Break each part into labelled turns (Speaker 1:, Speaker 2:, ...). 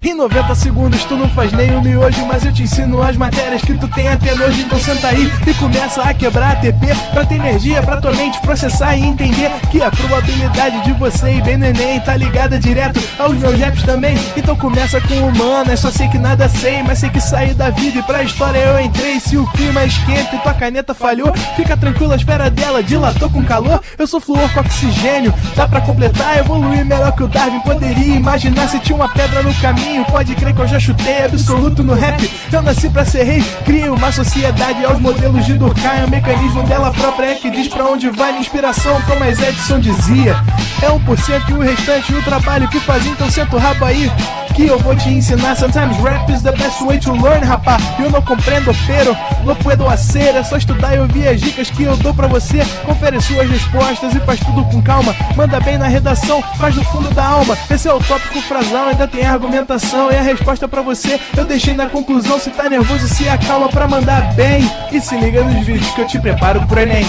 Speaker 1: Em 90 segundos tu não faz nem um miojo, mas eu te ensino as matérias que tu tem até nojo. Então senta aí e começa a quebrar ATP pra ter energia pra tua mente processar e entender que a probabilidade de você ir bem no Enem tá ligada direto aos meus raps também. Então começa com humanas, só sei que nada sei, mas sei que saí da vida e pra história eu entrei. Se o clima esquenta e tua caneta falhou, fica tranquilo, a espera dela dilatou com calor. Eu sou flúor com oxigênio, dá pra completar, evoluir melhor que o Darwin poderia imaginar. Se tinha uma pedra no caminho, pode crer que eu já chutei absoluto no rap. Eu nasci pra ser rei, crio uma sociedade aos modelos de Durkheim. O mecanismo dela própria é que diz pra onde vai minha inspiração. Thomas Edison dizia: é 1% e o restante o trabalho que fazia. Então senta o rabo aí que eu vou te ensinar. Sometimes rap is the best way to learn, rapá. Eu não compreendo, pero não puedo hacer. É só estudar e ouvir as dicas que eu dou pra você. Confere suas respostas e faz tudo com calma. Manda bem na redação, faz do fundo da alma. Esse é o tópico frasal, ainda tem argumentação. E a resposta pra você eu deixei na conclusão. Se tá nervoso, se acalma pra mandar bem. E se liga nos vídeos que eu te preparo pro Enem.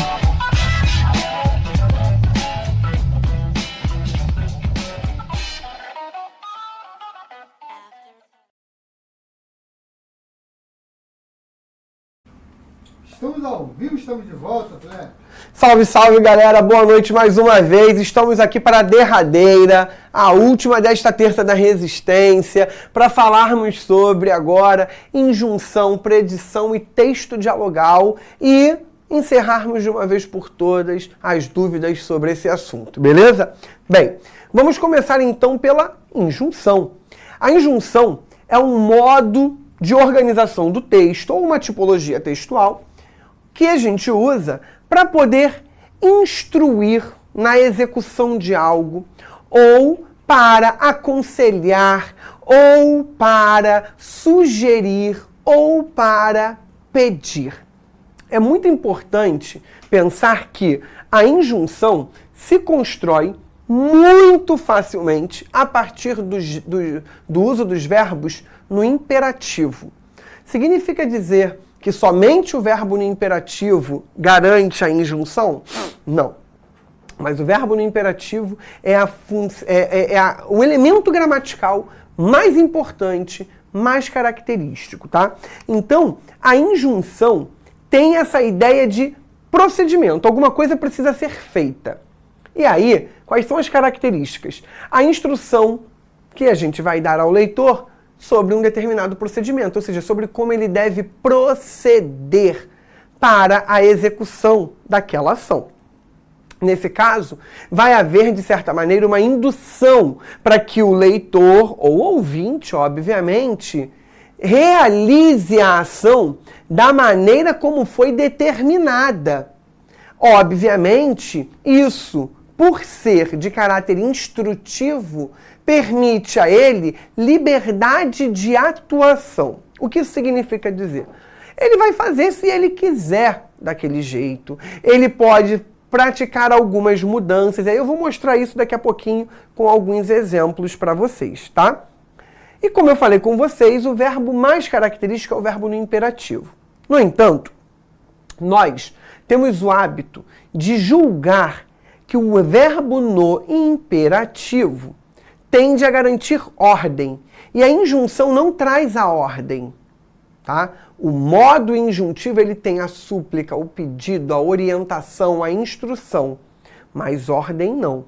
Speaker 2: Estamos ao vivo, estamos de volta, Fred.
Speaker 3: Salve, salve, galera. Boa noite mais uma vez. Estamos aqui para a derradeira, a última desta terça da resistência, para falarmos sobre agora injunção, predição e texto dialogal e encerrarmos de uma vez por todas as dúvidas sobre esse assunto, beleza? Bem, vamos começar então pela injunção. A injunção é um modo de organização do texto ou uma tipologia textual que a gente usa para poder instruir na execução de algo, ou para aconselhar, ou para sugerir, ou para pedir. É muito importante pensar que a injunção se constrói muito facilmente a partir do uso dos verbos no imperativo. Significa dizer que somente o verbo no imperativo garante a injunção? Não. Mas o verbo no imperativo é o elemento gramatical mais importante, mais característico, tá? Então, a injunção tem essa ideia de procedimento. Alguma coisa precisa ser feita. E aí, quais são as características? A instrução que a gente vai dar ao leitor sobre um determinado procedimento, ou seja, sobre como ele deve proceder para a execução daquela ação. Nesse caso, vai haver, de certa maneira, uma indução para que o leitor, ou ouvinte, obviamente, realize a ação da maneira como foi determinada. Obviamente, isso, por ser de caráter instrutivo, permite a ele liberdade de atuação. O que isso significa dizer? Ele vai fazer se ele quiser daquele jeito. Ele pode praticar algumas mudanças. Aí eu vou mostrar isso daqui a pouquinho com alguns exemplos para vocês, tá? E como eu falei com vocês, o verbo mais característico é o verbo no imperativo. No entanto, nós temos o hábito de julgar que o verbo no imperativo tende a garantir ordem. E a injunção não traz a ordem, tá? O modo injuntivo, ele tem a súplica, o pedido, a orientação, a instrução, mas ordem não.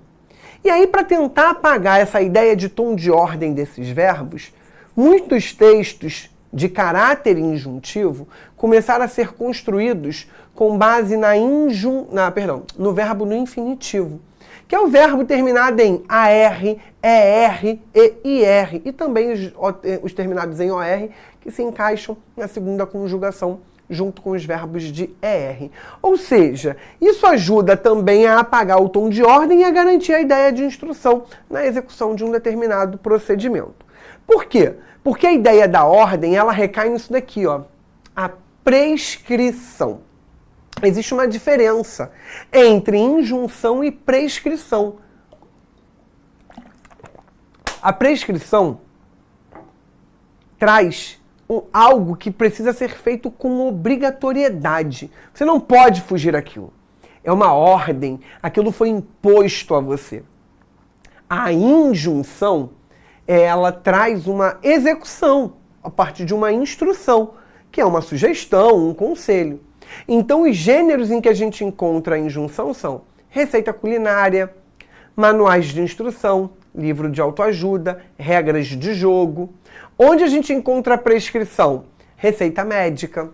Speaker 3: E aí, para tentar apagar essa ideia de tom de ordem desses verbos, muitos textos de caráter injuntivo começaram a ser construídos com base no verbo no infinitivo, que é o verbo terminado em AR, ER e IR, e também os terminados em OR, que se encaixam na segunda conjugação junto com os verbos de ER. Ou seja, isso ajuda também a apagar o tom de ordem e a garantir a ideia de instrução na execução de um determinado procedimento. Por quê? Porque a ideia da ordem, ela recai nisso daqui, ó, a prescrição. Existe uma diferença entre injunção e prescrição. A prescrição traz algo que precisa ser feito com obrigatoriedade. Você não pode fugir daquilo. É uma ordem, aquilo foi imposto a você. A injunção, ela traz uma execução a partir de uma instrução, que é uma sugestão, um conselho. Então, os gêneros em que a gente encontra a injunção são receita culinária, manuais de instrução, livro de autoajuda, regras de jogo. Onde a gente encontra a prescrição? Receita médica,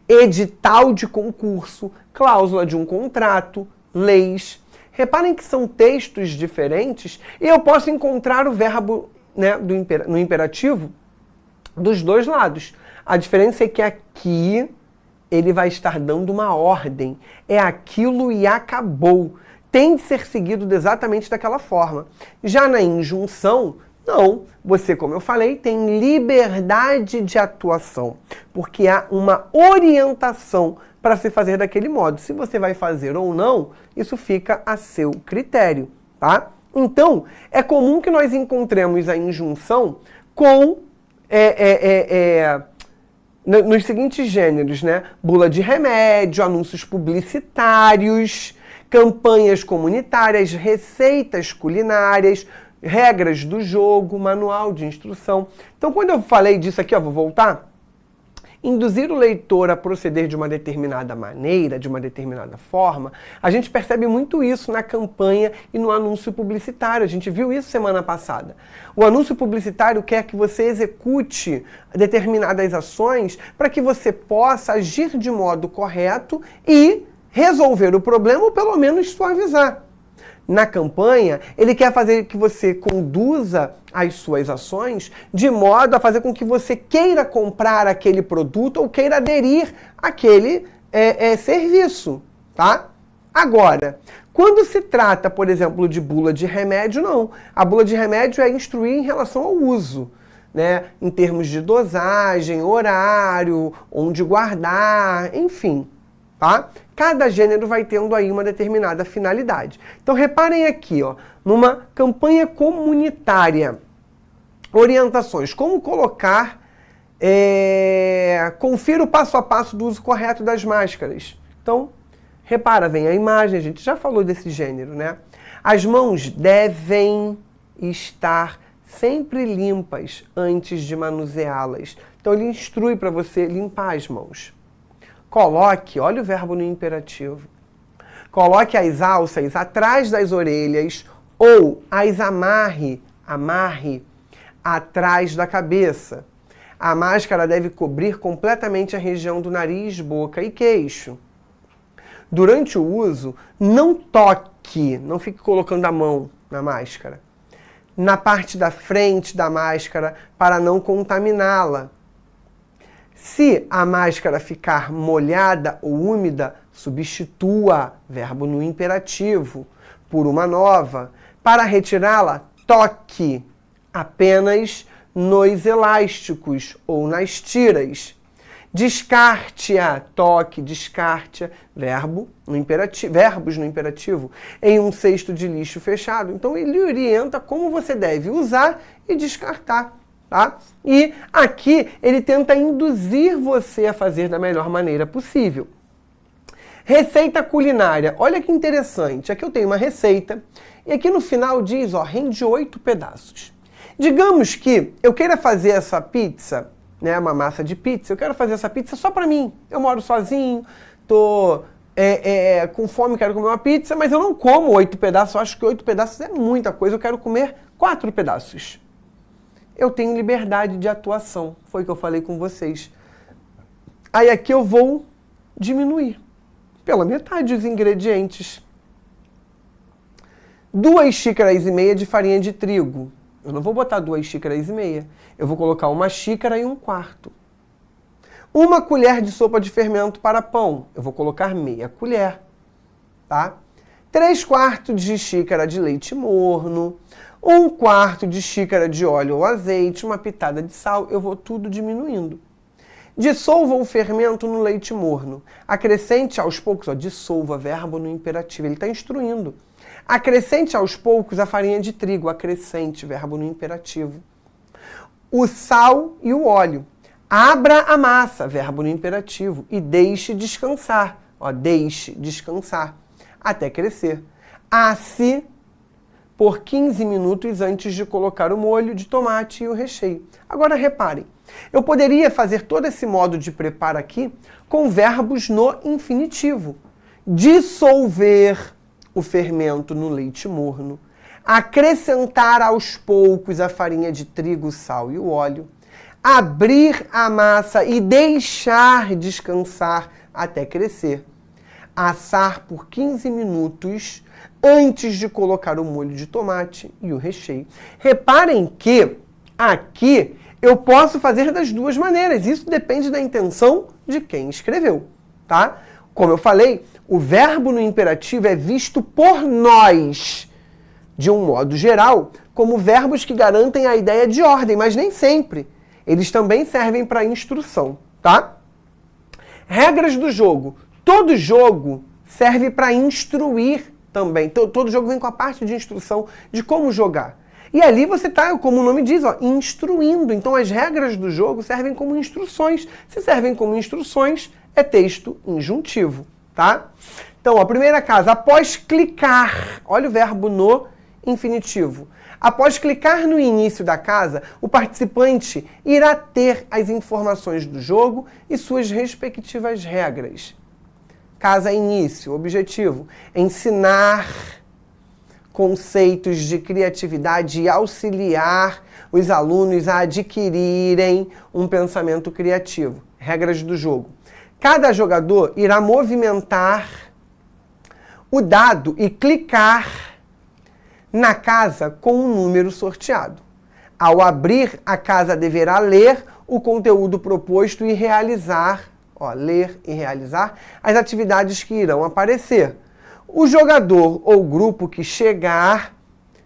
Speaker 3: edital de concurso, cláusula de um contrato, leis. Reparem que são textos diferentes e eu posso encontrar o verbo, né, no imperativo dos dois lados. A diferença é que aqui ele vai estar dando uma ordem. É aquilo e acabou. Tem de ser seguido exatamente daquela forma. Já na injunção, não. Você, como eu falei, tem liberdade de atuação, porque há uma orientação para se fazer daquele modo. Se você vai fazer ou não, isso fica a seu critério, tá? Então, é comum que nós encontremos a injunção com nos seguintes gêneros, né? Bula de remédio, anúncios publicitários, campanhas comunitárias, receitas culinárias, regras do jogo, manual de instrução. Então, quando eu falei disso aqui, vou voltar. Induzir o leitor a proceder de uma determinada maneira, de uma determinada forma, a gente percebe muito isso na campanha e no anúncio publicitário. A gente viu isso semana passada. O anúncio publicitário quer que você execute determinadas ações para que você possa agir de modo correto e resolver o problema ou pelo menos suavizar. Na campanha, ele quer fazer que você conduza as suas ações de modo a fazer com que você queira comprar aquele produto ou queira aderir àquele serviço, tá? Agora, quando se trata, por exemplo, de bula de remédio, não. A bula de remédio é instruir em relação ao uso, né? Em termos de dosagem, horário, onde guardar, enfim. Tá? Cada gênero vai tendo aí uma determinada finalidade. Então reparem aqui, numa campanha comunitária, orientações, como colocar, confira o passo a passo do uso correto das máscaras. Então, repara, vem a imagem, a gente já falou desse gênero, né? As mãos devem estar sempre limpas antes de manuseá-las. Então ele instrui para você limpar as mãos. Coloque, olha o verbo no imperativo, coloque as alças atrás das orelhas ou as amarre atrás da cabeça. A máscara deve cobrir completamente a região do nariz, boca e queixo. Durante o uso, não toque, não fique colocando a mão na máscara, na parte da frente da máscara para não contaminá-la. Se a máscara ficar molhada ou úmida, substitua, verbo no imperativo, por uma nova. Para retirá-la, toque apenas nos elásticos ou nas tiras. Descarte-a, toque, descarte-a, verbos no imperativo, em um cesto de lixo fechado. Então ele orienta como você deve usar e descartar. Tá? E aqui ele tenta induzir você a fazer da melhor maneira possível. Receita culinária. Olha que interessante. Aqui eu tenho uma receita e aqui no final diz, rende 8 pedaços. Digamos que eu queira fazer essa pizza, né, uma massa de pizza, eu quero fazer essa pizza só para mim. Eu moro sozinho, tô com fome, quero comer uma pizza, mas eu não como 8 pedaços. Eu acho que 8 pedaços é muita coisa, eu quero comer 4 pedaços. Eu tenho liberdade de atuação, foi o que eu falei com vocês. Aí aqui eu vou diminuir pela metade os ingredientes. 2,5 xícaras de farinha de trigo. Eu não vou botar 2,5 xícaras. Eu vou colocar 1 xícara e 1/4. 1 colher de sopa de fermento para pão. Eu vou colocar meia colher. Tá? 3/4 de xícara de leite morno. 1/4 de xícara de óleo ou azeite, uma pitada de sal, eu vou tudo diminuindo. Dissolva o fermento no leite morno. Acrescente aos poucos, dissolva, verbo no imperativo, ele está instruindo. Acrescente aos poucos a farinha de trigo, acrescente, verbo no imperativo. O sal e o óleo. Abra a massa, verbo no imperativo, e deixe descansar. Ó, deixe descansar até crescer. Asse por 15 minutos antes de colocar o molho de tomate e o recheio. Agora reparem, eu poderia fazer todo esse modo de preparo aqui com verbos no infinitivo. Dissolver o fermento no leite morno. Acrescentar aos poucos a farinha de trigo, o sal e o óleo. Abrir a massa e deixar descansar até crescer. Assar por 15 minutos antes de colocar o molho de tomate e o recheio. Reparem que aqui eu posso fazer das duas maneiras. Isso depende da intenção de quem escreveu, tá? Como eu falei, o verbo no imperativo é visto por nós, de um modo geral, como verbos que garantem a ideia de ordem, mas nem sempre. Eles também servem para instrução, tá? Regras do jogo. Todo jogo serve para instruir também. Todo jogo vem com a parte de instrução de como jogar. E ali você está, como o nome diz, ó, instruindo. Então as regras do jogo servem como instruções. Se servem como instruções, é texto injuntivo, tá? Então, a primeira casa, após clicar, olha o verbo no infinitivo. Após clicar no início da casa, o participante irá ter as informações do jogo e suas respectivas regras. Casa início, objetivo, ensinar conceitos de criatividade e auxiliar os alunos a adquirirem um pensamento criativo. Regras do jogo. Cada jogador irá movimentar o dado e clicar na casa com um número sorteado. Ao abrir, a casa deverá ler o conteúdo proposto e realizar, ler e realizar as atividades que irão aparecer. O jogador ou grupo que chegar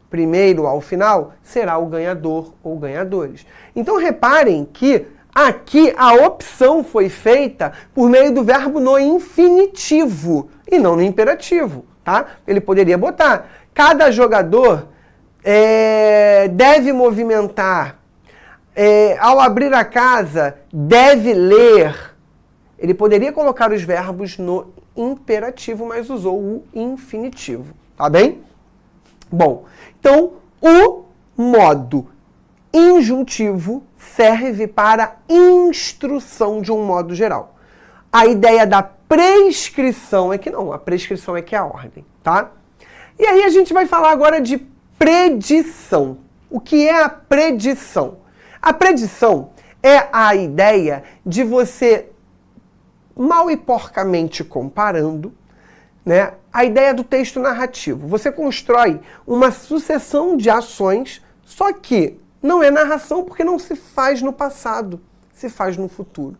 Speaker 3: primeiro ao final será o ganhador ou ganhadores. Então reparem que aqui a opção foi feita por meio do verbo no infinitivo e não no imperativo, tá? Ele poderia botar: cada jogador deve movimentar, ao abrir a casa, deve ler. Ele poderia colocar os verbos no imperativo, mas usou o infinitivo, tá bem? Bom, então o modo injuntivo serve para instrução de um modo geral. A ideia da prescrição é que não, a prescrição é que é a ordem, tá? E aí a gente vai falar agora de predição. O que é a predição? A predição é a ideia de você, mal e porcamente comparando, né, a ideia do texto narrativo. Você constrói uma sucessão de ações, só que não é narração porque não se faz no passado, se faz no futuro.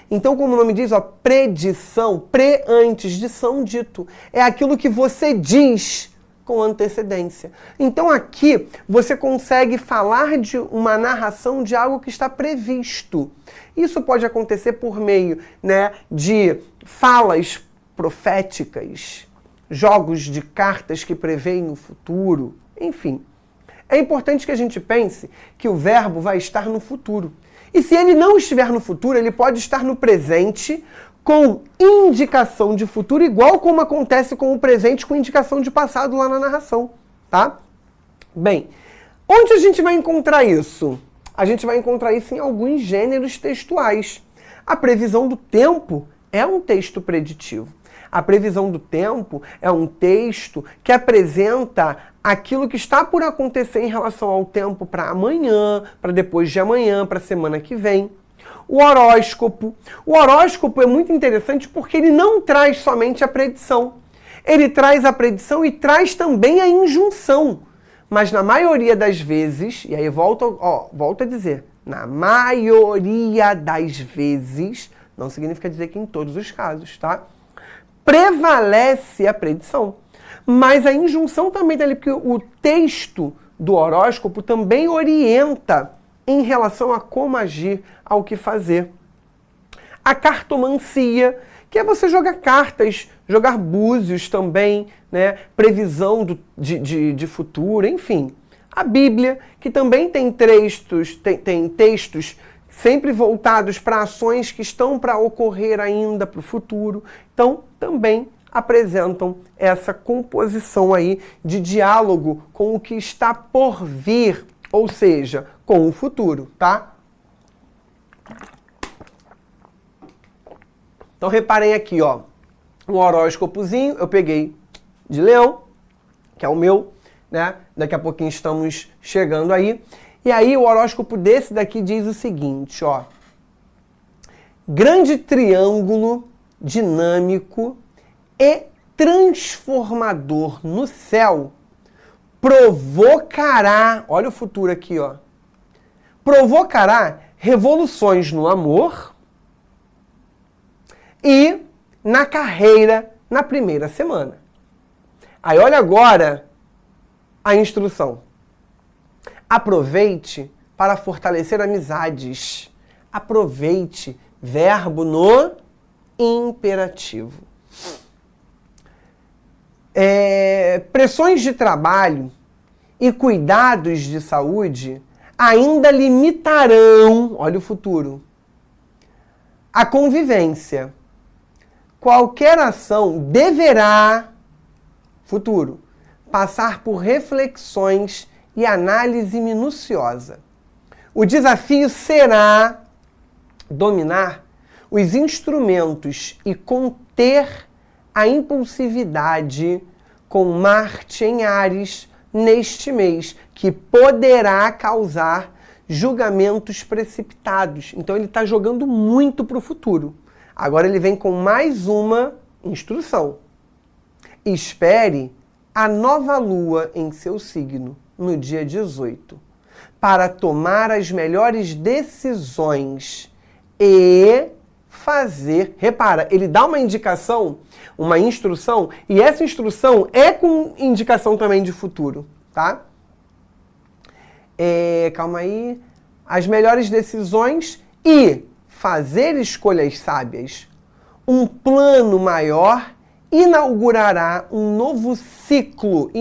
Speaker 3: Então, como o nome diz, predição, antes de são dito, é aquilo que você diz com antecedência. Então aqui você consegue falar de uma narração de algo que está previsto. Isso pode acontecer por meio, né, de falas proféticas, jogos de cartas que preveem o futuro, enfim. É importante que a gente pense que o verbo vai estar no futuro. E se ele não estiver no futuro, ele pode estar no presente com indicação de futuro, igual como acontece com o presente com indicação de passado lá na narração, tá? Bem, onde a gente vai encontrar isso? A gente vai encontrar isso em alguns gêneros textuais. A previsão do tempo é um texto preditivo. A previsão do tempo é um texto que apresenta aquilo que está por acontecer em relação ao tempo para amanhã, para depois de amanhã, para a semana que vem. O horóscopo. O horóscopo é muito interessante porque ele não traz somente a predição. Ele traz a predição e traz também a injunção. Mas na maioria das vezes, e aí volto a dizer, na maioria das vezes, não significa dizer que em todos os casos, tá? Prevalece a predição. Mas a injunção também está ali, porque o texto do horóscopo também orienta em relação a como agir, ao que fazer. A cartomancia, que é você jogar cartas, jogar búzios também, né? Previsão de futuro, enfim. A Bíblia, que também tem textos sempre voltados para ações que estão para ocorrer ainda para o futuro. Então, também apresentam essa composição aí de diálogo com o que está por vir, ou seja, com o futuro, tá? Então, reparem aqui, ó, um horóscopozinho, eu peguei de Leão, que é o meu, né? Daqui a pouquinho estamos chegando aí. E aí o horóscopo desse daqui diz o seguinte, ó. Grande triângulo dinâmico e transformador no céu provocará, olha o futuro aqui, ó. Provocará revoluções no amor e na carreira na primeira semana. Aí olha agora a instrução. Aproveite para fortalecer amizades. Aproveite, verbo no imperativo. Pressões de trabalho e cuidados de saúde ainda limitarão, olha o futuro, a convivência. Qualquer ação deverá, futuro, passar por reflexões e análise minuciosa. O desafio será dominar os instrumentos e conter a impulsividade com Marte em Áries neste mês, que poderá causar julgamentos precipitados. Então ele está jogando muito para o futuro. Agora ele vem com mais uma instrução. Espere a nova lua em seu signo no dia 18, para tomar as melhores decisões e fazer... Repara, ele dá uma indicação, uma instrução, e essa instrução é com indicação também de futuro, tá? Calma aí. As melhores decisões e fazer escolhas sábias. Um plano maior inaugurará um novo ciclo,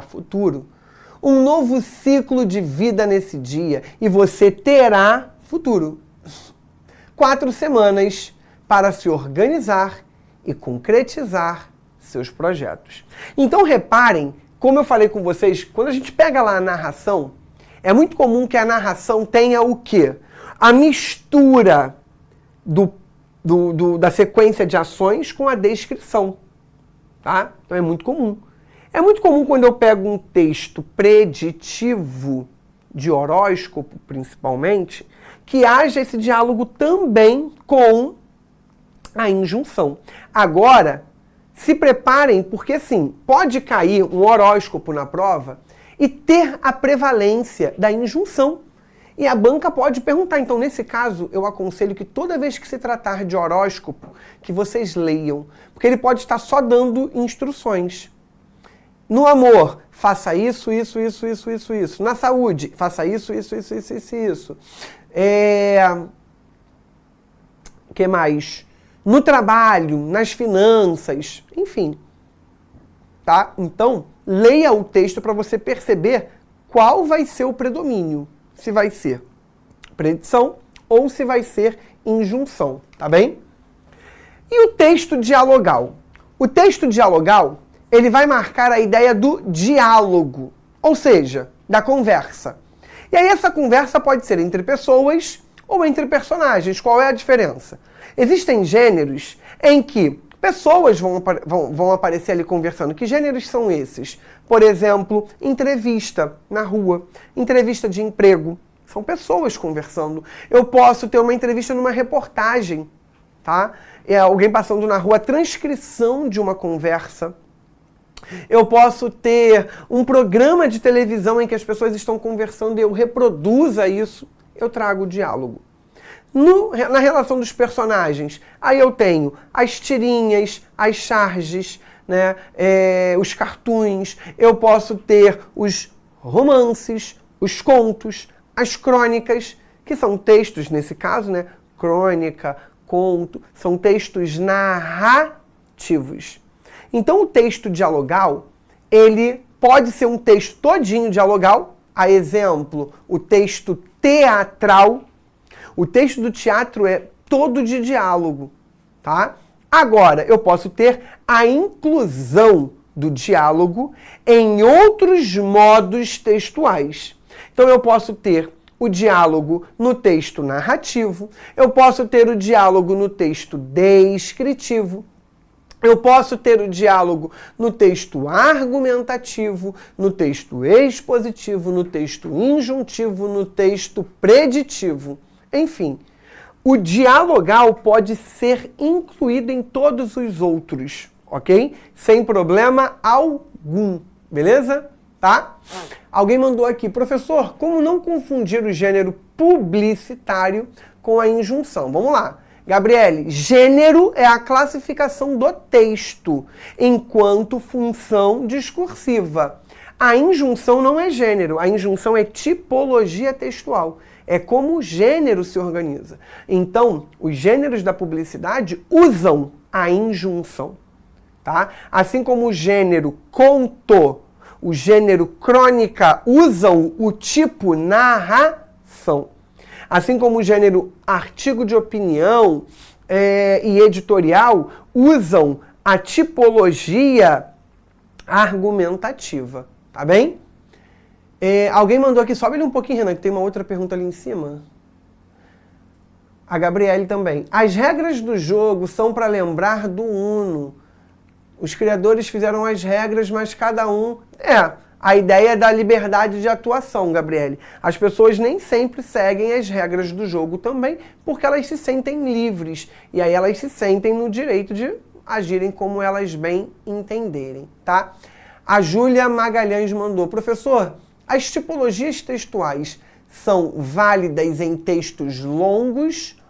Speaker 3: futuro, um novo ciclo de vida nesse dia, e você terá futuro. 4 semanas para se organizar e concretizar seus projetos. Então reparem, como eu falei com vocês, quando a gente pega lá a narração, é muito comum que a narração tenha o quê? A mistura da sequência de ações com a descrição, tá? Então é muito comum. É muito comum quando eu pego um texto preditivo, de horóscopo principalmente, que haja esse diálogo também com a injunção. Agora, se preparem, porque assim, pode cair um horóscopo na prova e ter a prevalência da injunção. E a banca pode perguntar. Então, nesse caso, eu aconselho que toda vez que se tratar de horóscopo, que vocês leiam. Porque ele pode estar só dando instruções. No amor, faça isso, isso, isso, isso, isso, isso. Na saúde, faça isso, isso, isso, isso, isso, isso. Que mais? No trabalho, nas finanças, enfim. Tá? Então, leia o texto para você perceber qual vai ser o predomínio. Se vai ser predição ou se vai ser injunção, tá bem? E o texto dialogal? O texto dialogal, ele vai marcar a ideia do diálogo, ou seja, da conversa. E aí essa conversa pode ser entre pessoas ou entre personagens. Qual é a diferença? Existem gêneros em que pessoas vão aparecer ali conversando. Que gêneros são esses? Por exemplo, entrevista na rua, entrevista de emprego. São pessoas conversando. Eu posso ter uma entrevista numa reportagem, tá? É alguém passando na rua, a transcrição de uma conversa. Eu posso ter um programa de televisão em que as pessoas estão conversando e eu reproduza isso. Eu trago o diálogo. Na relação dos personagens, aí eu tenho as tirinhas, as charges, né, os cartoons, eu posso ter os romances, os contos, as crônicas, que são textos, nesse caso, né, crônica, conto, são textos narrativos. Então o texto dialogal, ele pode ser um texto todinho dialogal, a exemplo, o texto teatral, O texto do teatro é todo de diálogo, tá? Agora, eu posso ter a inclusão do diálogo em outros modos textuais. Então, eu posso ter o diálogo no texto narrativo, eu posso ter o diálogo no texto descritivo, eu posso ter o diálogo no texto argumentativo, no texto expositivo, no texto injuntivo, no texto preditivo. Enfim, o dialogal pode ser incluído em todos os outros, ok? Sem problema algum, beleza? Tá? Alguém mandou aqui, professor, como não confundir o gênero publicitário com a injunção? Vamos lá. Gabriele, gênero é a classificação do texto enquanto função discursiva. A injunção não é gênero, a injunção é tipologia textual. É como o gênero se organiza. Então, os gêneros da publicidade usam a injunção, tá? Assim como o gênero conto, o gênero crônica usam o tipo narração. Assim como o gênero artigo de opinião e editorial usam a tipologia argumentativa. Tá bem? Alguém mandou aqui, sobe ele um pouquinho, Renan, que tem uma outra pergunta ali em cima. A Gabriele também. As regras do jogo são para lembrar do Uno. Os criadores fizeram as regras, mas cada um... a ideia é da liberdade de atuação, Gabriele. As pessoas nem sempre seguem as regras do jogo também, porque elas se sentem livres. E aí elas se sentem no direito de agirem como elas bem entenderem, tá? A Júlia Magalhães mandou, professor, as tipologias textuais são válidas em textos longos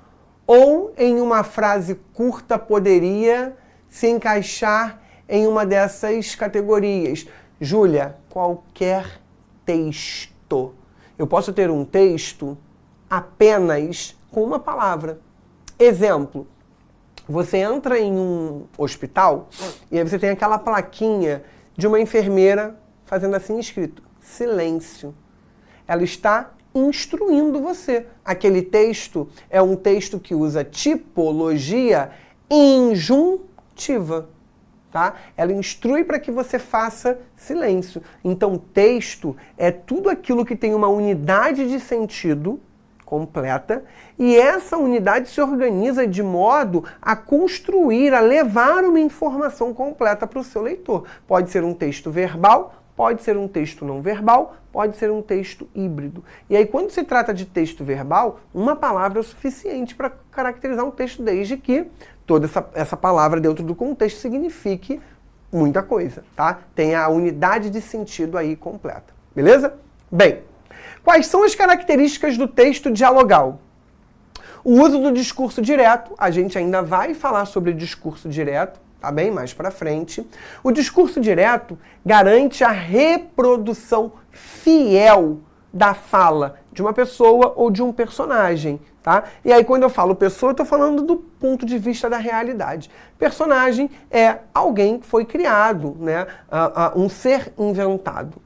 Speaker 3: ou em uma frase curta poderia se encaixar em uma dessas categorias? Júlia, qualquer texto. Eu posso ter um texto apenas com uma palavra. Exemplo, você entra em um hospital e aí você tem aquela plaquinha de uma enfermeira fazendo assim escrito, silêncio. Ela está instruindo você. Aquele texto é um texto que usa tipologia injuntiva. Tá? Ela instrui para que você faça silêncio. Então, texto é tudo aquilo que tem uma unidade de sentido completa e essa unidade se organiza de modo a construir, a levar uma informação completa para o seu leitor. Pode ser um texto verbal, pode ser um texto não verbal, pode ser um texto híbrido. E aí, quando se trata de texto verbal, uma palavra é o suficiente para caracterizar um texto, desde que toda essa palavra dentro do contexto signifique muita coisa, tá? Tem a unidade de sentido aí completa, beleza? Bem, quais são as características do texto dialogal? O uso do discurso direto, a gente ainda vai falar sobre discurso direto, tá bem? Mais pra frente. O discurso direto garante a reprodução fiel da fala de uma pessoa ou de um personagem, tá? E aí, quando eu falo pessoa, eu tô falando do ponto de vista da realidade. Personagem é alguém que foi criado, né? Um ser inventado.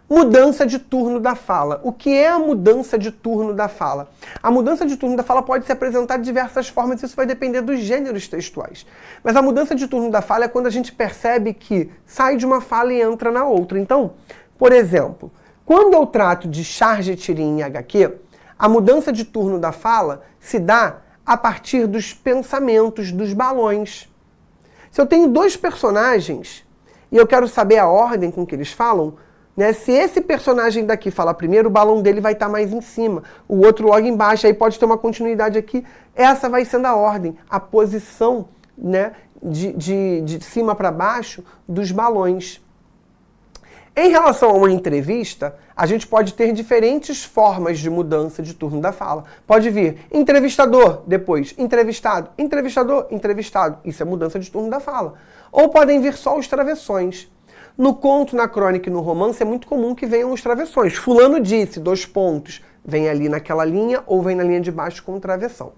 Speaker 3: Mudança de turno da fala. O que é a mudança de turno da fala? A mudança de turno da fala pode se apresentar de diversas formas, isso vai depender dos gêneros textuais. Mas a mudança de turno da fala é quando a gente percebe que sai de uma fala e entra na outra. Então, por exemplo, quando eu trato de charge, tirinha e HQ, a mudança de turno da fala se dá a partir dos pensamentos, dos balões. Se eu tenho dois personagens e eu quero saber a ordem com que eles falam, né, se esse personagem daqui fala primeiro, o balão dele vai estar mais em cima, o outro logo embaixo, aí pode ter uma continuidade aqui. Essa vai sendo a ordem, a posição, né, de cima para baixo dos balões. Em relação a uma entrevista, a gente pode ter diferentes formas de mudança de turno da fala. Pode vir entrevistador, depois entrevistado, entrevistador, entrevistado. Isso é mudança de turno da fala. Ou podem vir só os travessões. No conto, na crônica e no romance é muito comum que venham os travessões. Fulano disse, 2 pontos. Vem ali naquela linha ou vem na linha de baixo com travessão.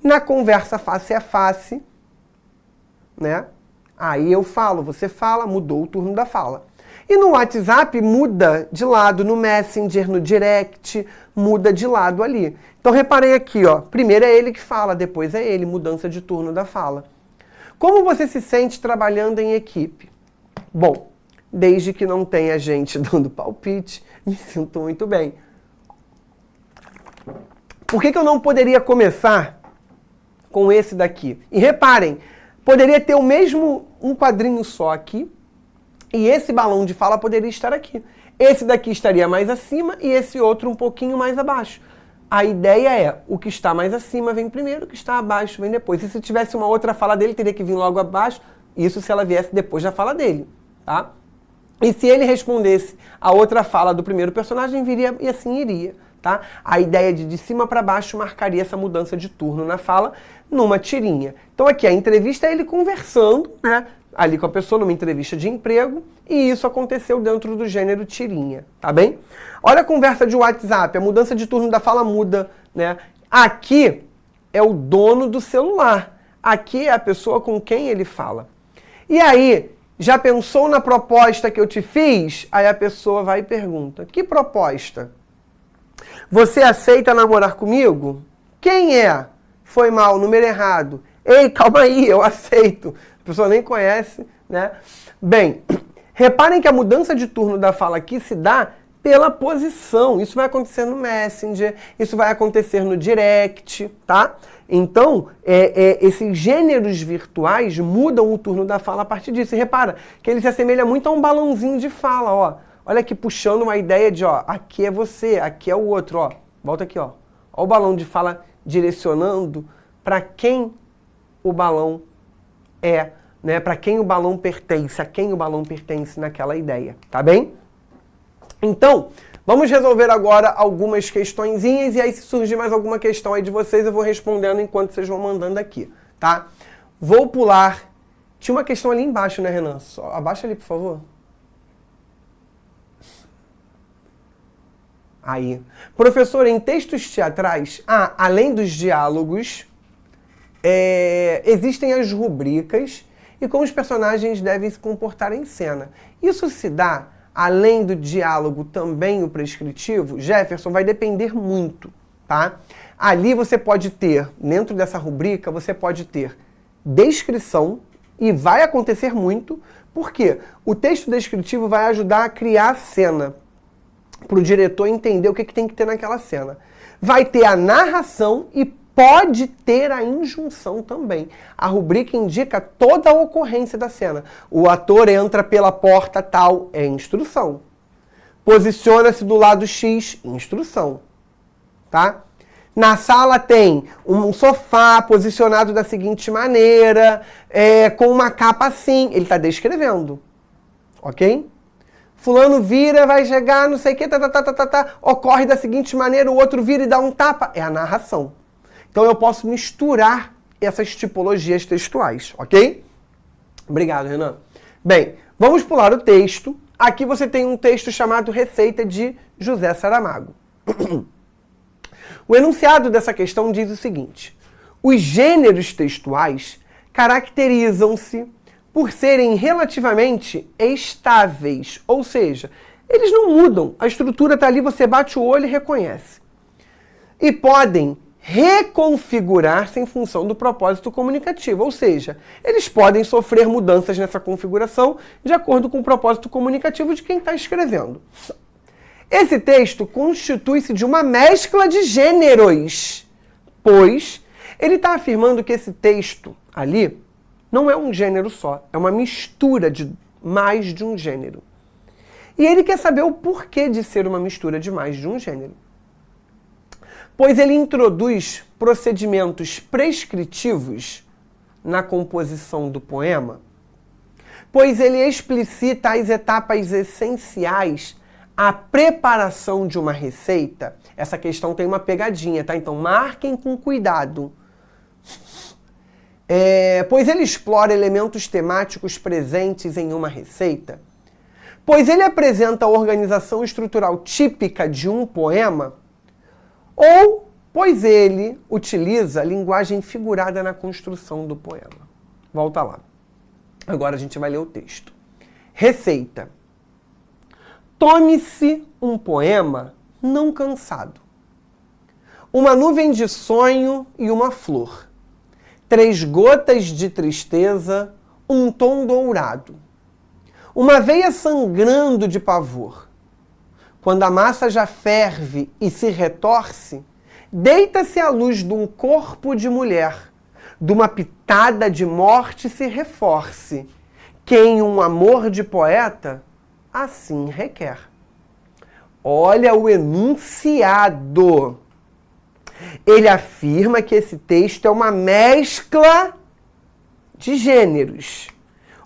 Speaker 3: Na conversa face a face, né? Aí eu falo, você fala, mudou o turno da fala. E no WhatsApp muda de lado, no Messenger, no Direct, muda de lado ali. Então reparem aqui, ó, primeiro é ele que fala, depois é ele, mudança de turno da fala. Como você se sente trabalhando em equipe? Bom, desde que não tenha gente dando palpite, me sinto muito bem. Por que eu não poderia começar com esse daqui? E reparem, poderia ter o mesmo um quadrinho só aqui, e esse balão de fala poderia estar aqui. Esse daqui estaria mais acima e esse outro um pouquinho mais abaixo. A ideia é, o que está mais acima vem primeiro, o que está abaixo vem depois. E se tivesse uma outra fala dele, teria que vir logo abaixo, isso se ela viesse depois da fala dele, tá? E se ele respondesse a outra fala do primeiro personagem, viria e assim iria, tá? A ideia de cima para baixo marcaria essa mudança de turno na fala numa tirinha. Então aqui a entrevista é ele conversando, né? Ali com a pessoa numa entrevista de emprego, e isso aconteceu dentro do gênero tirinha, tá bem? Olha a conversa de WhatsApp, a mudança de turno da fala muda, né? Aqui é o dono do celular, aqui é a pessoa com quem ele fala. E aí, já pensou na proposta que eu te fiz? Aí a pessoa vai e pergunta, que proposta? Você aceita namorar comigo? Quem é? Foi mal, número errado. Ei, calma aí, eu aceito. A pessoa nem conhece, né? Bem, reparem que a mudança de turno da fala aqui se dá pela posição. Isso vai acontecer no Messenger, isso vai acontecer no Direct, tá? Então, esses gêneros virtuais mudam o turno da fala a partir disso. E repara que ele se assemelha muito a um balãozinho de fala, ó. Olha aqui, puxando uma ideia de, ó, aqui é você, aqui é o outro, ó. Volta aqui, ó. Ó o balão de fala direcionando para quem o balão é, né? Para quem o balão pertence, a quem o balão pertence naquela ideia, tá bem? Então, vamos resolver agora algumas questõezinhas e aí se surgir mais alguma questão aí de vocês, eu vou respondendo enquanto vocês vão mandando aqui, tá? Vou pular. Tinha uma questão ali embaixo, né, Renan? Só abaixa ali, por favor. Aí. Professor, em textos teatrais, além dos diálogos, existem as rubricas e como os personagens devem se comportar em cena. Isso se dá, além do diálogo, também o prescritivo? Jefferson, vai depender muito, tá? Ali você pode ter, dentro dessa rubrica, você pode ter descrição, e vai acontecer muito, porque o texto descritivo vai ajudar a criar a cena, para o diretor entender o que tem que ter naquela cena. Vai ter a narração e pode ter a injunção também. A rubrica indica toda a ocorrência da cena. O ator entra pela porta tal, é instrução. Posiciona-se do lado X, instrução. Tá? Na sala tem um sofá posicionado da seguinte maneira, com uma capa assim. Ele está descrevendo. Ok? Fulano vira, vai chegar, não sei o que, ocorre da seguinte maneira, o outro vira e dá um tapa. É a narração. Então eu posso misturar essas tipologias textuais, ok? Obrigado, Renan. Bem, vamos pular o texto. Aqui você tem um texto chamado Receita de José Saramago. O enunciado dessa questão diz o seguinte: os gêneros textuais caracterizam-se por serem relativamente estáveis, ou seja, eles não mudam. A estrutura está ali, você bate o olho e reconhece. E podem reconfigurar-se em função do propósito comunicativo, ou seja, eles podem sofrer mudanças nessa configuração de acordo com o propósito comunicativo de quem está escrevendo. Esse texto constitui-se de uma mescla de gêneros, pois ele está afirmando que esse texto ali não é um gênero só, é uma mistura de mais de um gênero. E ele quer saber o porquê de ser uma mistura de mais de um gênero. Pois ele introduz procedimentos prescritivos na composição do poema, pois ele explicita as etapas essenciais à preparação de uma receita. Essa questão tem uma pegadinha, tá? Então marquem com cuidado. Pois ele explora elementos temáticos presentes em uma receita, pois ele apresenta a organização estrutural típica de um poema, ou pois ele utiliza linguagem figurada na construção do poema. Volta lá. Agora a gente vai ler o texto. Receita. Tome-se um poema não cansado. Uma nuvem de sonho e uma flor. 3 gotas de tristeza, um tom dourado. Uma veia sangrando de pavor. Quando a massa já ferve e se retorce, deita-se à luz de um corpo de mulher. De uma pitada de morte se reforce. Quem um amor de poeta assim requer. Olha o enunciado. Ele afirma que esse texto é uma mescla de gêneros.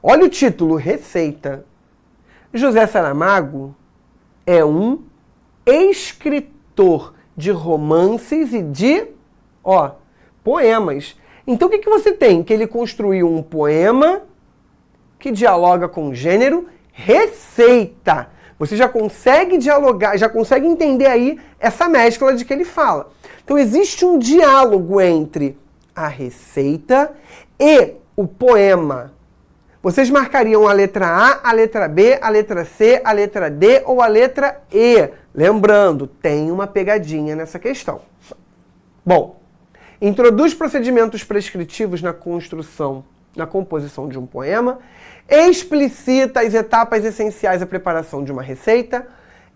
Speaker 3: Olha o título, Receita. José Saramago é um escritor de romances e de, poemas. Então o que você tem? Que ele construiu um poema que dialoga com o gênero receita. Você já consegue dialogar, já consegue entender aí essa mescla de que ele fala. Então existe um diálogo entre a receita e o poema. Vocês marcariam a letra A, a letra B, a letra C, a letra D ou a letra E. Lembrando, tem uma pegadinha nessa questão. Bom, introduz procedimentos prescritivos na composição de um poema, explicita as etapas essenciais à preparação de uma receita,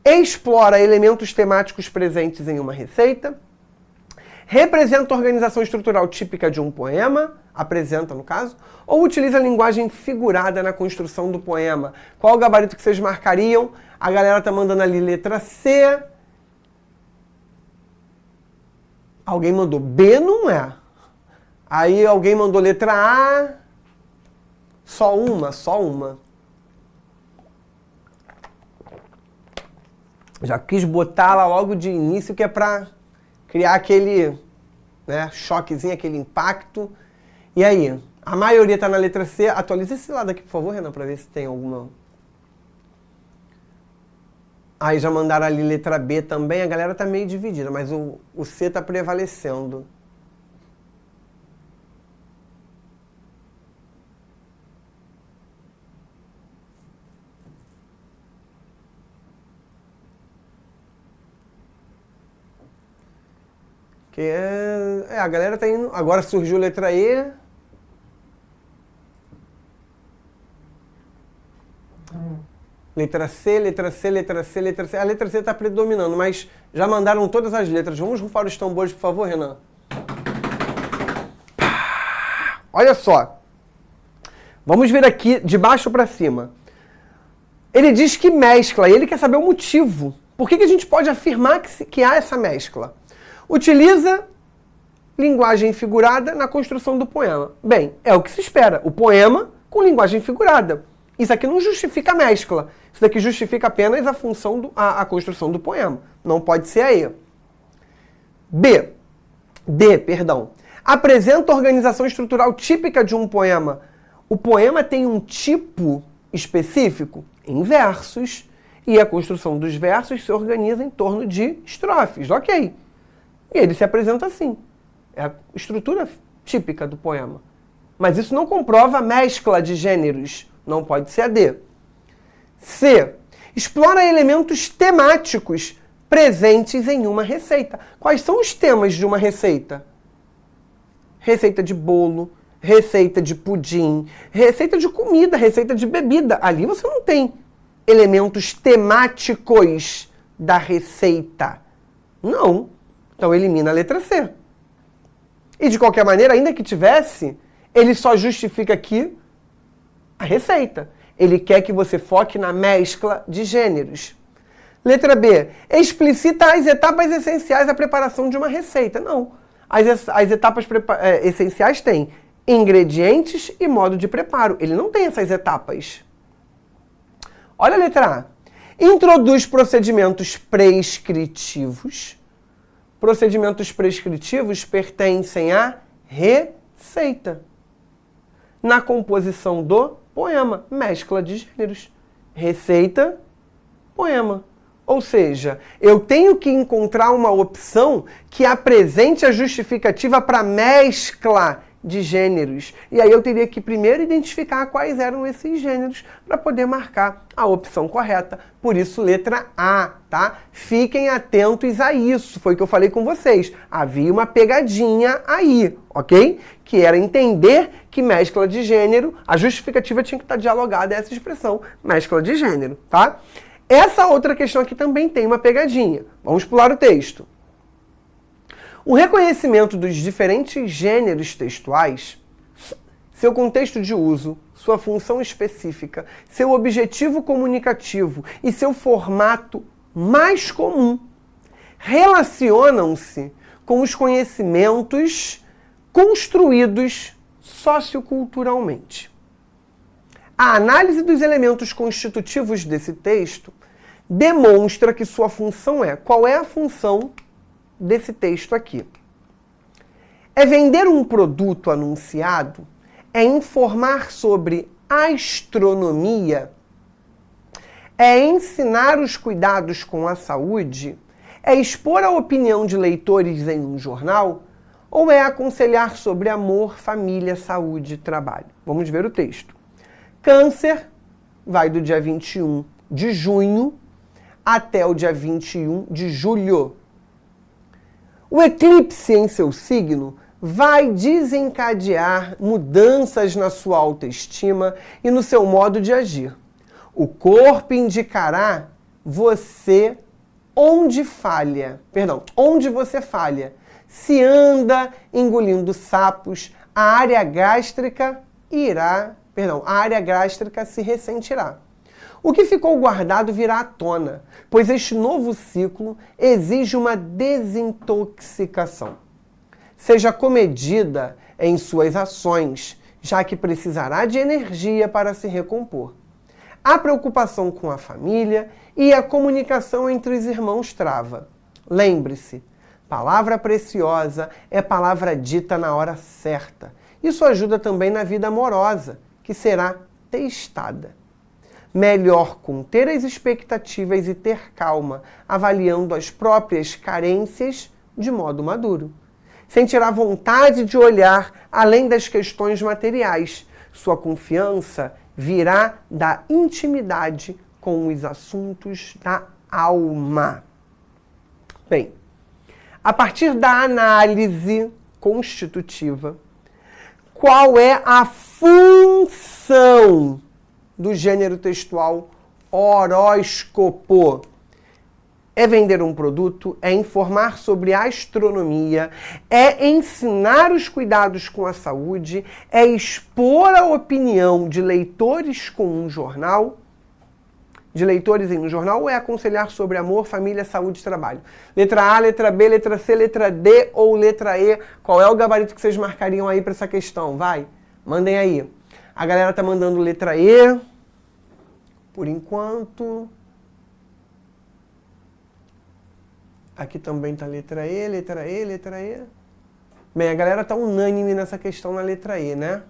Speaker 3: explora elementos temáticos presentes em uma receita, representa a organização estrutural típica de um poema, apresenta no caso, ou utiliza a linguagem figurada na construção do poema. Qual o gabarito que vocês marcariam? A galera tá mandando ali letra C. Alguém mandou B, não é? Aí alguém mandou letra A. Só uma. Já quis botar lá logo de início, que é pra criar aquele choquezinho, aquele impacto. E aí? A maioria tá na letra C. Atualiza esse lado aqui, por favor, Renan, pra ver se tem alguma. Aí já mandaram ali letra B também. A galera tá meio dividida, mas o C tá prevalecendo. Que a galera tá indo. Agora surgiu letra E. Letra C, letra C, letra C, letra C. A letra C tá predominando, mas já mandaram todas as letras. Vamos rufar os tambores, por favor, Renan. Olha só. Vamos ver aqui de baixo para cima. Ele diz que mescla, e ele quer saber o motivo. Por que a gente pode afirmar que há essa mescla? Utiliza linguagem figurada na construção do poema. Bem, é o que se espera. O poema com linguagem figurada. Isso aqui não justifica a mescla. Isso daqui justifica apenas a função, a construção do poema. Não pode ser a E. D. Apresenta a organização estrutural típica de um poema. O poema tem um tipo específico em versos. E a construção dos versos se organiza em torno de estrofes. Ok. E ele se apresenta assim. É a estrutura típica do poema. Mas isso não comprova a mescla de gêneros. Não pode ser a D. C. Explora elementos temáticos presentes em uma receita. Quais são os temas de uma receita? Receita de bolo, receita de pudim, receita de comida, receita de bebida. Ali você não tem elementos temáticos da receita. Não. Então elimina a letra C. E de qualquer maneira, ainda que tivesse, ele só justifica aqui a receita. Ele quer que você foque na mescla de gêneros. Letra B. Explicita as etapas essenciais da preparação de uma receita. Não. As etapas essenciais têm ingredientes e modo de preparo. Ele não tem essas etapas. Olha a letra A. Introduz procedimentos prescritivos. Procedimentos prescritivos pertencem à receita. Na composição do poema, mescla de gêneros. Receita, poema. Ou seja, eu tenho que encontrar uma opção que apresente a justificativa para mescla de gêneros. E aí eu teria que primeiro identificar quais eram esses gêneros para poder marcar a opção correta. Por isso, letra A, tá? Fiquem atentos a isso. Foi o que eu falei com vocês. Havia uma pegadinha aí, ok? Que era entender que mescla de gênero, a justificativa tinha que estar dialogada a essa expressão, mescla de gênero, tá? Essa outra questão aqui também tem uma pegadinha. Vamos pular o texto. O reconhecimento dos diferentes gêneros textuais, seu contexto de uso, sua função específica, seu objetivo comunicativo e seu formato mais comum relacionam-se com os conhecimentos construídos socioculturalmente. A análise dos elementos constitutivos desse texto demonstra que sua função é... Qual é a função desse texto aqui? É vender um produto anunciado, é informar sobre astronomia, é ensinar os cuidados com a saúde, é expor a opinião de leitores em um jornal, ou é aconselhar sobre amor, família, saúde e trabalho? Vamos ver o texto. Câncer vai do dia 21 de junho até o dia 21 de julho. O eclipse em seu signo vai desencadear mudanças na sua autoestima e no seu modo de agir. O corpo indicará onde você falha. Se anda engolindo sapos, a área gástrica se ressentirá. O que ficou guardado virá à tona, pois este novo ciclo exige uma desintoxicação. Seja comedida em suas ações, já que precisará de energia para se recompor. A preocupação com a família e a comunicação entre os irmãos trava. Lembre-se, palavra preciosa é palavra dita na hora certa. Isso ajuda também na vida amorosa, que será testada. Melhor conter as expectativas e ter calma, avaliando as próprias carências de modo maduro. Sentirá vontade de olhar além das questões materiais. Sua confiança virá da intimidade com os assuntos da alma. Bem, a partir da análise constitutiva, qual é a função do gênero textual horóscopo? É vender um produto, é informar sobre a astronomia, é ensinar os cuidados com a saúde, é expor a opinião de leitores com um jornal, ou é aconselhar sobre amor, família, saúde e trabalho? Letra A, letra B, letra C, letra D ou letra E? Qual é o gabarito que vocês marcariam aí para essa questão? Vai, mandem aí. A galera tá mandando letra E, por enquanto. Aqui também tá letra E, letra E, letra E. Bem, a galera tá unânime nessa questão na letra E, né?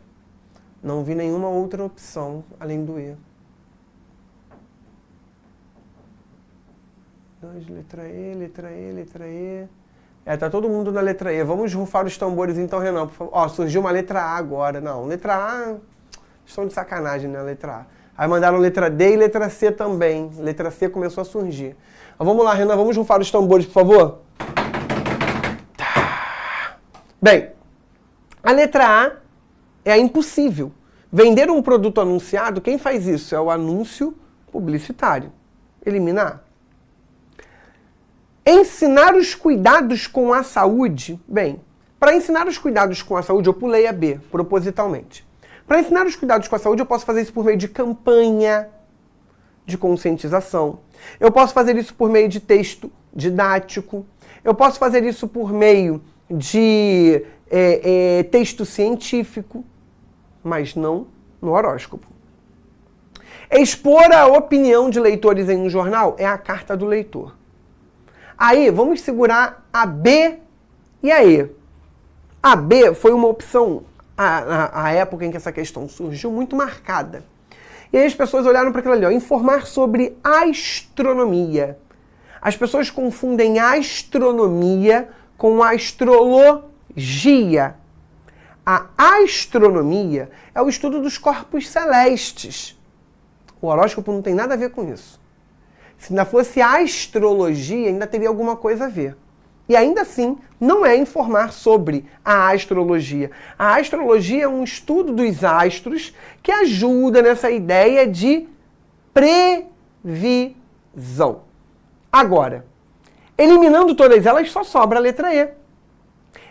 Speaker 3: Não vi nenhuma outra opção além do E. Letra E, letra E, letra E. Tá todo mundo na letra E. Vamos rufar os tambores então, Renan, por favor. Ó, surgiu uma letra A agora. Não, letra A... Estão de sacanagem, né, letra A. Aí mandaram letra D e letra C também. Letra C começou a surgir. Mas vamos lá, Renan, vamos rufar os tambores, por favor? Bem, a letra A é a impossível. Vender um produto anunciado, quem faz isso? É o anúncio publicitário. Elimina A. Ensinar os cuidados com a saúde. Bem, para ensinar os cuidados com a saúde, eu pulei a B, propositalmente. Para ensinar os cuidados com a saúde, eu posso fazer isso por meio de campanha de conscientização. Eu posso fazer isso por meio de texto didático. Eu posso fazer isso por meio de texto científico, mas não no horóscopo. Expor a opinião de leitores em um jornal é a carta do leitor. Aí, vamos segurar a B e a E. A B foi uma opção, a época em que essa questão surgiu, muito marcada. E aí as pessoas olharam para aquilo ali, ó, informar sobre astronomia. As pessoas confundem astronomia com astrologia. A astronomia é o estudo dos corpos celestes. O horóscopo não tem nada a ver com isso. Se ainda fosse astrologia, ainda teria alguma coisa a ver. E ainda assim, não é informar sobre a astrologia. A astrologia é um estudo dos astros que ajuda nessa ideia de previsão. Agora, eliminando todas elas, só sobra a letra E.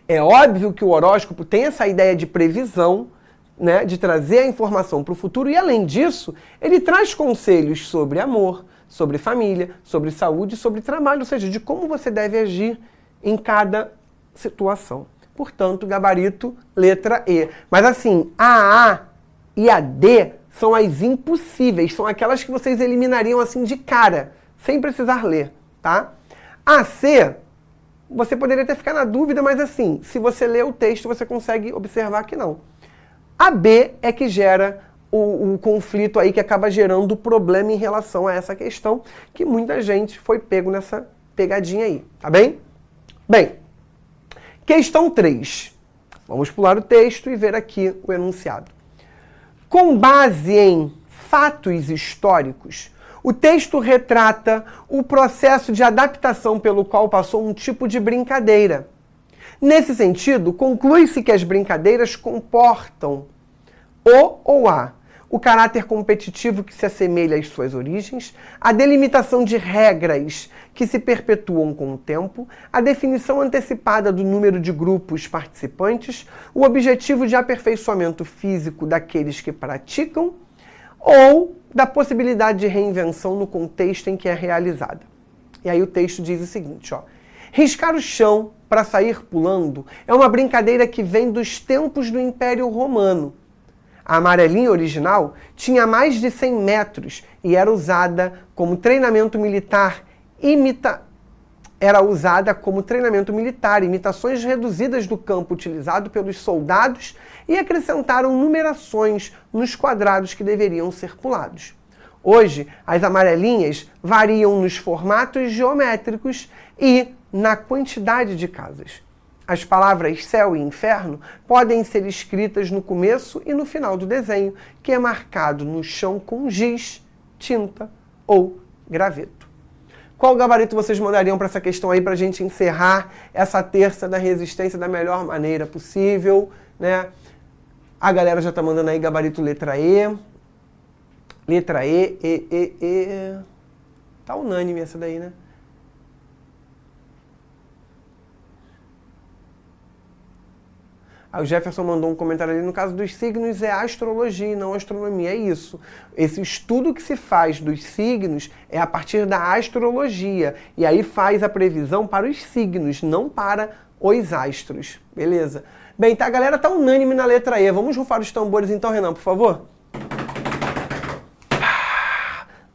Speaker 3: É óbvio que o horóscopo tem essa ideia de previsão, né, de trazer a informação para o futuro, e além disso, ele traz conselhos sobre amor, sobre família, sobre saúde, sobre trabalho, ou seja, de como você deve agir em cada situação. Portanto, gabarito, letra E. Mas assim, a A e a D são as impossíveis, são aquelas que vocês eliminariam assim de cara, sem precisar ler, tá? A C, você poderia até ficar na dúvida, mas assim, se você ler o texto, você consegue observar que não. A B é que gera o conflito aí, que acaba gerando o problema em relação a essa questão, que muita gente foi pego nessa pegadinha aí, tá bem? Bem, questão 3. Vamos pular o texto e ver aqui o enunciado. Com base em fatos históricos, o texto retrata o processo de adaptação pelo qual passou um tipo de brincadeira. Nesse sentido, conclui-se que as brincadeiras comportam o ou a caráter competitivo que se assemelha às suas origens, a delimitação de regras que se perpetuam com o tempo, a definição antecipada do número de grupos participantes, o objetivo de aperfeiçoamento físico daqueles que praticam, ou da possibilidade de reinvenção no contexto em que é realizada. E aí o texto diz o seguinte, ó. Riscar o chão para sair pulando é uma brincadeira que vem dos tempos do Império Romano. A amarelinha original tinha mais de 100 metros e era usada como treinamento militar, imitações reduzidas do campo utilizado pelos soldados e acrescentaram numerações nos quadrados que deveriam ser pulados. Hoje, as amarelinhas variam nos formatos geométricos e na quantidade de casas. As palavras céu e inferno podem ser escritas no começo e no final do desenho, que é marcado no chão com giz, tinta ou graveto. Qual gabarito vocês mandariam para essa questão aí, para a gente encerrar essa terça da resistência da melhor maneira possível, né? A galera já está mandando aí gabarito letra E. Letra E. Tá unânime essa daí, né? Aí o Jefferson mandou um comentário ali, no caso dos signos é astrologia e não astronomia, é isso. Esse estudo que se faz dos signos é a partir da astrologia, e aí faz a previsão para os signos, não para os astros, beleza? Bem, tá, a galera tá unânime na letra E, vamos rufar os tambores então, Renan, por favor?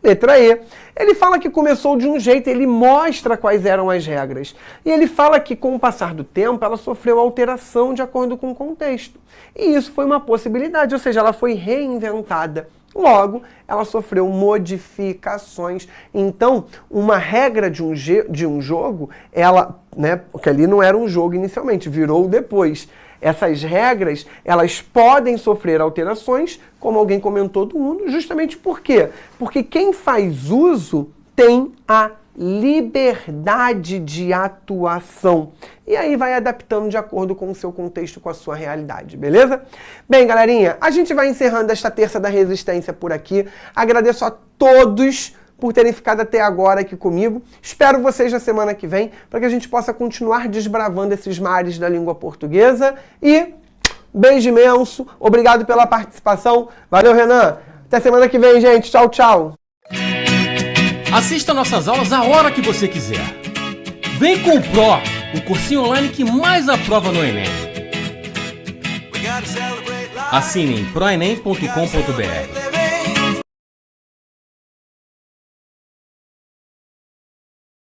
Speaker 3: Letra E. Ele fala que começou de um jeito, ele mostra quais eram as regras. E ele fala que com o passar do tempo, ela sofreu alteração de acordo com o contexto. E isso foi uma possibilidade, ou seja, ela foi reinventada. Logo, ela sofreu modificações. Então, uma regra de um jogo, ela, né, porque ali não era um jogo inicialmente, virou depois. Essas regras, elas podem sofrer alterações, como alguém comentou do Uno, justamente por quê? Porque quem faz uso tem a liberdade de atuação. E aí vai adaptando de acordo com o seu contexto, com a sua realidade, beleza? Bem, galerinha, a gente vai encerrando esta terça da resistência por aqui. Agradeço a todos por terem ficado até agora aqui comigo. Espero vocês na semana que vem, para que a gente possa continuar desbravando esses mares da língua portuguesa. E beijo imenso, obrigado pela participação. Valeu, Renan. Até semana que vem, gente. Tchau, tchau.
Speaker 4: Assista nossas aulas a hora que você quiser. Vem com o Pro, o cursinho online que mais aprova no Enem. Assine em proenem.com.br.